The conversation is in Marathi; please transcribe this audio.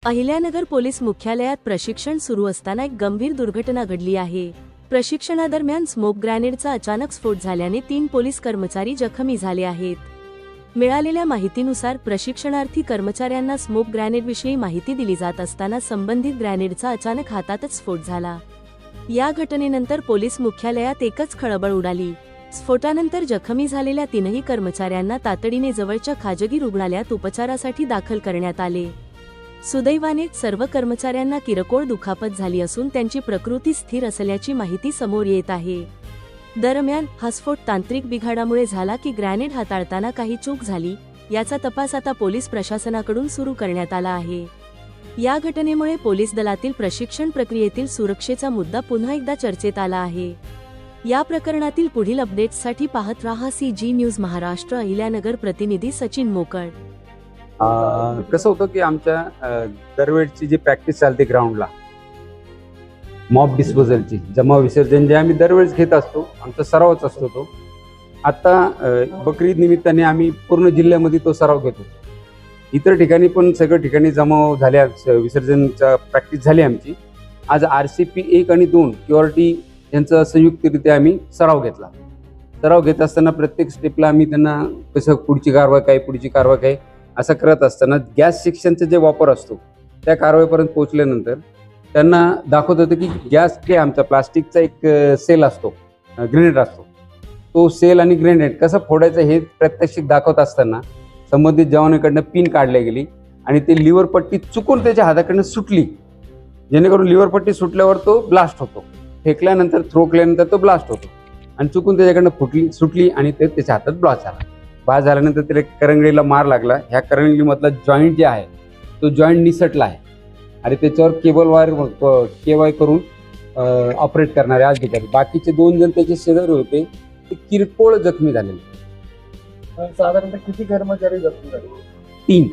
अहिल्यानगर पोलीस मुख्यालयात प्रशिक्षण सुरू असताना एक गंभीर दुर्घटना घडली आहे। प्रशिक्षणादरम्यान स्मोक ग्रॅनेडचा अचानक स्फोट झाल्याने 3 पोलीस कर्मचारी जखमी झाले आहेत। मिळालेल्या माहितीनुसार प्रशिक्षणार्थी कर्मचाऱ्यांना स्मोक ग्रॅनेडविषयी माहिती दिली जात असताना संबंधित ग्रॅनेडचा अचानक हातातच स्फोट झाला। या घटनेनंतर पोलीस मुख्यालयात एकच खळबळ उडाली। स्फोटानंतर जखमी झालेल्या 3ही कर्मचाऱ्यांना तातडीने जवळच्या खाजगी रुग्णालयात उपचारासाठी दाखल करण्यात आले। सुदैवाने सर्व कर्मचाऱ्यांना किरकोळ दुखापत झाली असून त्यांची प्रकृती स्थिर असल्याची माहिती समोर येत आहे। दरम्यान हा स्फोट तांत्रिक बिघाडामुळे झाला की ग्रॅनेड हाताळताना काही चूक झाली, याचा तपास आता पोलीस प्रशासनाकडून सुरू करण्यात आला आहे। या घटनेमुळे पोलीस दलातील प्रशिक्षण प्रक्रियेतील सुरक्षेचा मुद्दा पुन्हा एकदा चर्चेत आला आहे। या प्रकरणातील पुढील अपडेट्ससाठी पाहत राहा CG न्यूज महाराष्ट्र। अहिल्यानगर प्रतिनिधी सचिन मोकळ। कसं होतं की आमच्या दरवेळची जी प्रॅक्टिस चालते ग्राउंडला मॉब डिस्पोजलची जमा विसर्जन जे आम्ही दरवेळेस घेत असतो, आमचा सरावच असतो तो। आता बकरी ईद निमित्ताने आम्ही पूर्ण जिल्ह्यामध्ये तो सराव घेतो। इतर ठिकाणी पण सगळ्या ठिकाणी जमाव झाल्या, विसर्जनचा प्रॅक्टिस झाली आमची। आज RCP 1 आणि 2 QRT यांचा संयुक्तरित्या आम्ही सराव घेतला। सराव घेत असताना प्रत्येक स्टेपला आम्ही त्यांना कसं पुढची कारवाई काय असं करत असताना गॅस सेक्शनचा जे वापर असतो त्या कारवाईपर्यंत पोहोचल्यानंतर त्यांना दाखवत होतं की गॅस जे आमचा प्लास्टिकचा एक सेल असतो, ग्रेनेड असतो, तो सेल आणि ग्रेनेड कसं फोडायचं हे प्रात्यक्षिक दाखवत असताना संबंधित जवानाकडनं पिन काढली गेली आणि ते लिव्हर पट्टी चुकून त्याच्या हाताकडनं सुटली, जेणेकरून लिव्हर पट्टी सुटल्यावर तो ब्लास्ट होतो। फेकल्यानंतर थ्रो केल्यानंतर तो ब्लास्ट होतो आणि चुकून त्याच्याकडनं सुटली आणि ते त्याच्या हातात ब्लास्ट झाला। ब्लास्ट झाल्यानंतर त्याला करंगडीला मार लागला। ह्या करंगडीमधला जॉईंट जे आहे तो जॉईंट निसटला आहे आणि त्याच्यावर केबल वायर केवाय करून ऑपरेट करणारे अधिकारी, बाकीचे 2 जण त्याचे शेजारी होते, ते किरकोळ जखमी झालेले। साधारणतः किती कर्मचारी जखमी झाले? 3